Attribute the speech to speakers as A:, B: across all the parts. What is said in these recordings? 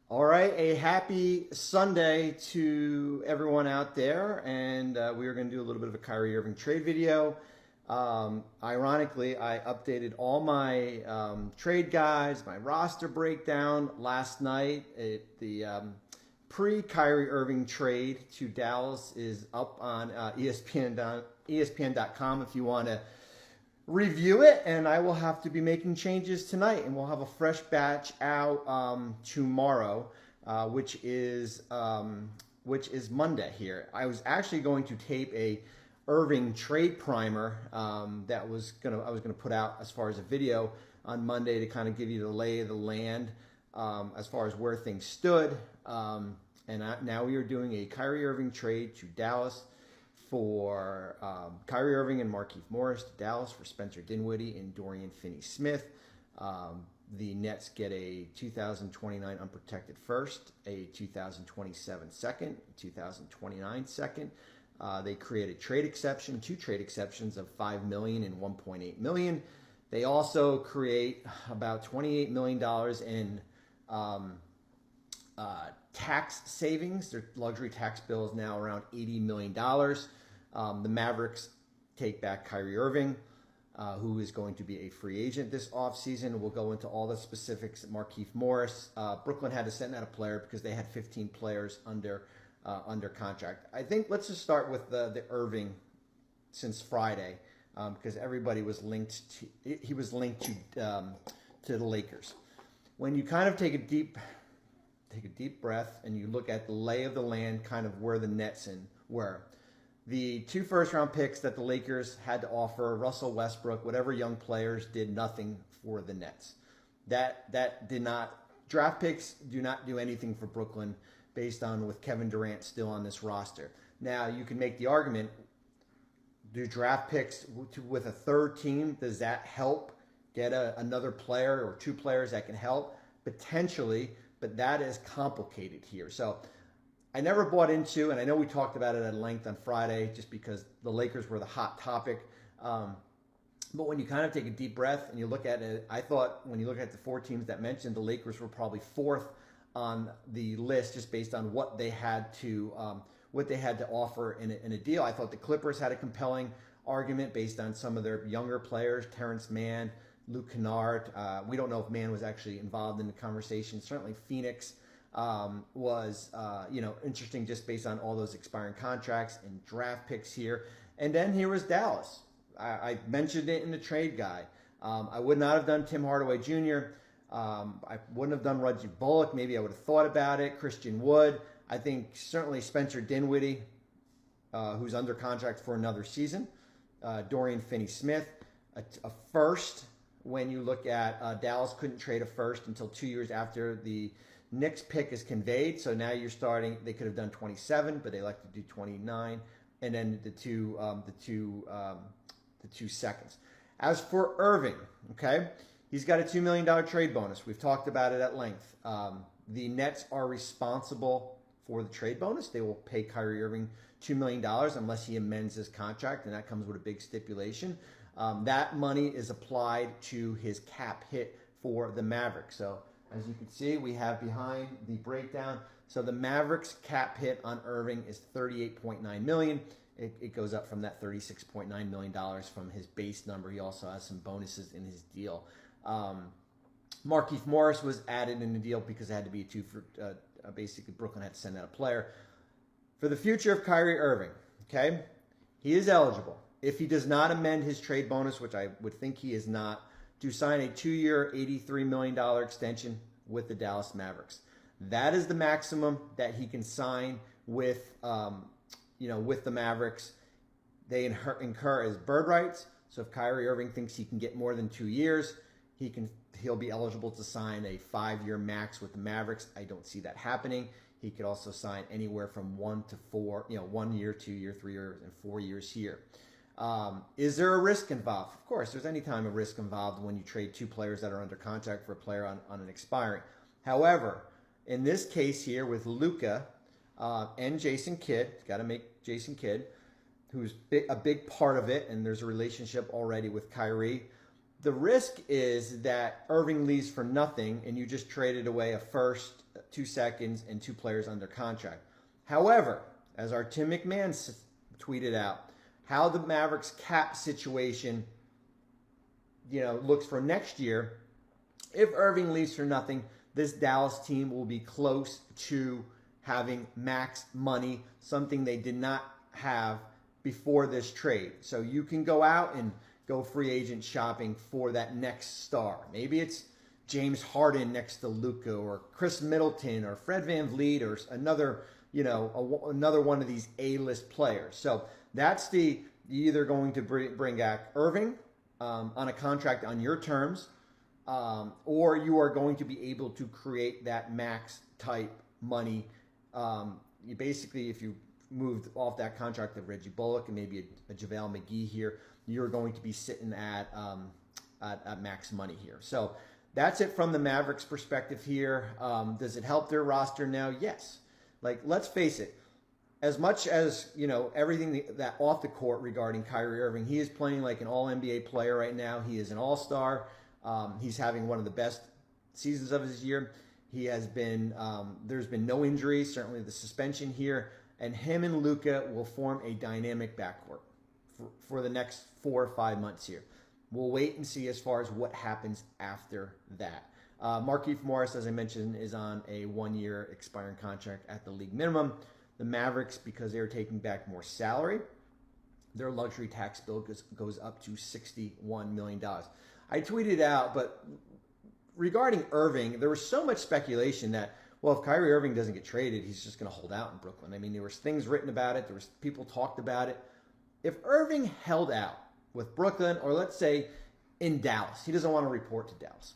A: All right, a happy Sunday to everyone out there, and we are going to do a little bit of a Kyrie Irving trade video. Ironically, I updated all my trade guides, my roster breakdown last night. The pre-Kyrie Irving trade to Dallas is up on ESPN.com if you want to review it, and I will have to be making changes tonight, and we'll have a fresh batch out tomorrow, which is Monday here. I was actually going to tape a Irving trade primer that I was gonna put out as far as a video on Monday to kind of give you the lay of the land as far as where things stood. Now we are doing a Kyrie Irving trade to Dallas for Kyrie Irving and Markieff Morris to Dallas for Spencer Dinwiddie and Dorian Finney-Smith. The Nets get a 2029 unprotected first, a 2027 second, 2029 second. They create a trade exception, two trade exceptions of $5 million and $1.8 million. They also create about $28 million in tax savings. Their luxury tax bill is now around $80 million. The Mavericks take back Kyrie Irving, who is going to be a free agent this offseason. We'll go into all the specifics. Markieff Morris. Brooklyn had to send out a player because they had 15 players under contract. I think let's just start with the Irving since Friday, because everybody was linked to. He was linked to the Lakers. When you kind of take a deep breath and you look at the lay of the land, kind of where the Nets were. The two first-round picks that the Lakers had to offer, Russell Westbrook, whatever young players, did nothing for the Nets. That did not. Draft picks do not do anything for Brooklyn based on with Kevin Durant still on this roster. Now, you can make the argument, do draft picks with a third team, does that help get another player or two players that can help? Potentially, but that is complicated here. So I never bought into, and I know we talked about it at length on Friday just because the Lakers were the hot topic. But when you kind of take a deep breath and you look at it, I thought when you look at the four teams that mentioned, the Lakers were probably fourth on the list just based on what they had to offer in a deal. I thought the Clippers had a compelling argument based on some of their younger players, Terrence Mann, Luke Kennard. We don't know if Mann was actually involved in the conversation. Certainly Phoenix was interesting just based on all those expiring contracts and draft picks here. And then here was Dallas. I mentioned it in the trade guide. I would not have done Tim Hardaway Jr. I wouldn't have done Reggie Bullock. Maybe I would have thought about it. Christian Wood. I think certainly Spencer Dinwiddie, who's under contract for another season. Dorian Finney-Smith. A first. When you look at Dallas couldn't trade a first until 2 years after the Knicks pick is conveyed. So now you're starting. They could have done 27, but they like to do 29, and then the two seconds. As for Irving, okay, he's got a $2 million trade bonus. We've talked about it at length. The Nets are responsible for the trade bonus. They will pay Kyrie Irving $2 million unless he amends his contract, and that comes with a big stipulation. That money is applied to his cap hit for the Mavericks. So as you can see, we have behind the breakdown. So the Mavericks cap hit on Irving is $38.9 million. It goes up from that $36.9 million from his base number. He also has some bonuses in his deal. Markieff Morris was added in the deal because it had to be basically Brooklyn had to send out a player. For the future of Kyrie Irving, okay, he is eligible. If he does not amend his trade bonus, which I would think he is not, to sign a 2-year, $83 million extension with the Dallas Mavericks. That is the maximum that he can sign with the Mavericks. They incur as bird rights. So if Kyrie Irving thinks he can get more than 2 years, he'll be eligible to sign a 5-year max with the Mavericks. I don't see that happening. He could also sign anywhere from 1 to 4, 1 year, 2 year, 3 years, and 4 years here. Is there a risk involved? Of course, there's any time a risk involved when you trade two players that are under contract for a player on an expiring. However, in this case here with Luka and Jason Kidd, got to make Jason Kidd, who's a big part of it, and there's a relationship already with Kyrie. The risk is that Irving leaves for nothing, and you just traded away a first, 2 seconds, and 2 players under contract. However, as our Tim McMahon tweeted out, how the Mavericks cap situation, looks for next year. If Irving leaves for nothing, this Dallas team will be close to having max money, something they did not have before this trade. So you can go out and go free agent shopping for that next star. Maybe it's James Harden next to Luka, or Chris Middleton, or Fred VanVleet, or another, another one of these A-list players. So that's you're either going to bring back Irving on a contract on your terms, or you are going to be able to create that max type money. You basically, if you moved off that contract of Reggie Bullock and maybe a JaVale McGee here, you're going to be sitting at max money here. So that's it from the Mavericks perspective here. Does it help their roster now? Yes. Let's face it. As much as, everything that off the court regarding Kyrie Irving, he is playing like an all-NBA player right now. He is an all-star. He's having one of the best seasons of his year. He has been, there's been no injuries, certainly the suspension here. And him and Luka will form a dynamic backcourt for the next 4 or 5 months here. We'll wait and see as far as what happens after that. Markieff Morris, as I mentioned, is on a 1-year expiring contract at the league minimum. The Mavericks, because they're taking back more salary, their luxury tax bill goes up to $61 million. I tweeted out, but regarding Irving, there was so much speculation that, well, if Kyrie Irving doesn't get traded, he's just going to hold out in Brooklyn. I mean, there was things written about it. There was people talked about it. If Irving held out with Brooklyn, or let's say in Dallas, he doesn't want to report to Dallas.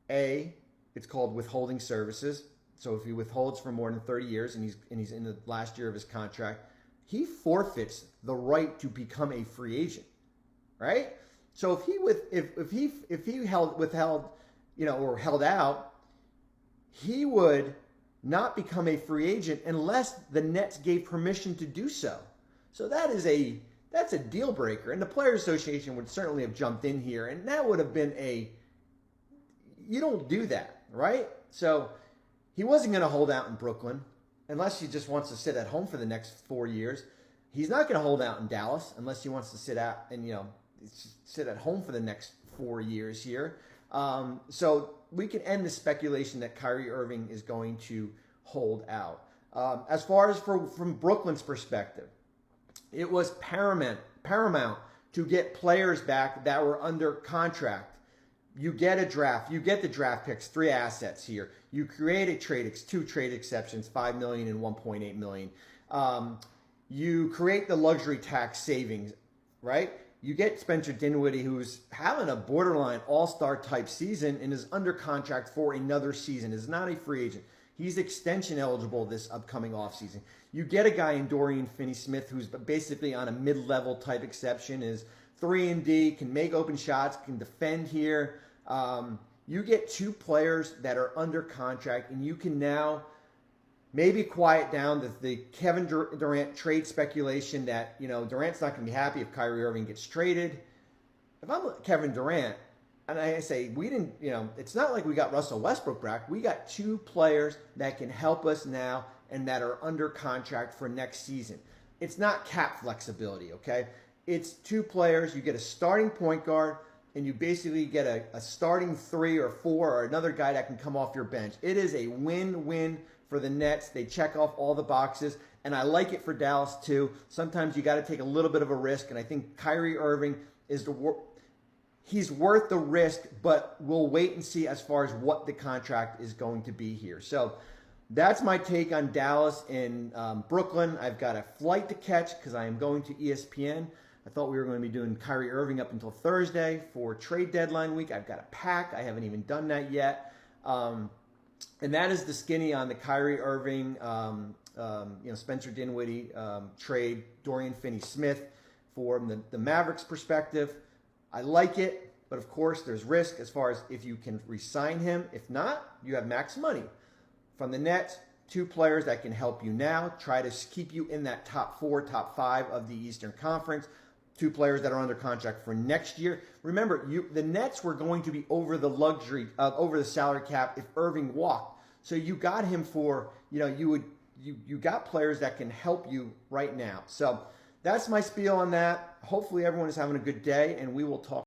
A: It's called withholding services. So if he withholds for more than 30 years and he's in the last year of his contract, he forfeits the right to become a free agent, right? So if he withheld, or held out, he would not become a free agent unless the Nets gave permission to do so. So that's a deal breaker, and the Players Association would certainly have jumped in here, and that would have been you don't do that, right? So he wasn't going to hold out in Brooklyn unless he just wants to sit at home for the next 4 years. He's not going to hold out in Dallas unless he wants to sit out and sit at home for the next 4 years here. So we can end the speculation that Kyrie Irving is going to hold out. As far as from Brooklyn's perspective, it was paramount to get players back that were under contract. You get a draft. You get the draft picks, 3 assets here. You create a 2 trade exceptions, $5 million and $1.8 million. You create the luxury tax savings, right? You get Spencer Dinwiddie, who's having a borderline all-star type season and is under contract for another season, is not a free agent. He's extension eligible this upcoming offseason. You get a guy in Dorian Finney-Smith who's basically on a mid-level type exception, is 3-and-D, can make open shots, can defend here. You get 2 players that are under contract, and you can now maybe quiet down the Kevin Durant trade speculation that, Durant's not going to be happy if Kyrie Irving gets traded. If I'm Kevin Durant, and I say, we didn't, it's not like we got Russell Westbrook back. We got 2 players that can help us now and that are under contract for next season. It's not cap flexibility, okay? It's 2 players. You get a starting point guard, and you basically get a starting 3 or 4 or another guy that can come off your bench. It is a win-win for the Nets. They check off all the boxes, and I like it for Dallas too. Sometimes you got to take a little bit of a risk, and I think Kyrie Irving is he's worth the risk, but we'll wait and see as far as what the contract is going to be here. So that's my take on Dallas and Brooklyn. I've got a flight to catch because I am going to ESPN. I thought we were going to be doing Kyrie Irving up until Thursday for trade deadline week. I've got a pack. I haven't even done that yet. And that is the skinny on the Kyrie Irving, Spencer Dinwiddie trade, Dorian Finney-Smith from the Mavericks perspective. I like it, but of course there's risk as far as if you can re-sign him. If not, you have max money. From the Nets, 2 players that can help you now, try to keep you in that top 4, top 5 of the Eastern Conference. two players that are under contract for next year. Remember, the Nets were going to be over the salary cap if Irving walked. So you got him for, you got players that can help you right now. So that's my spiel on that. Hopefully everyone is having a good day, and we will talk.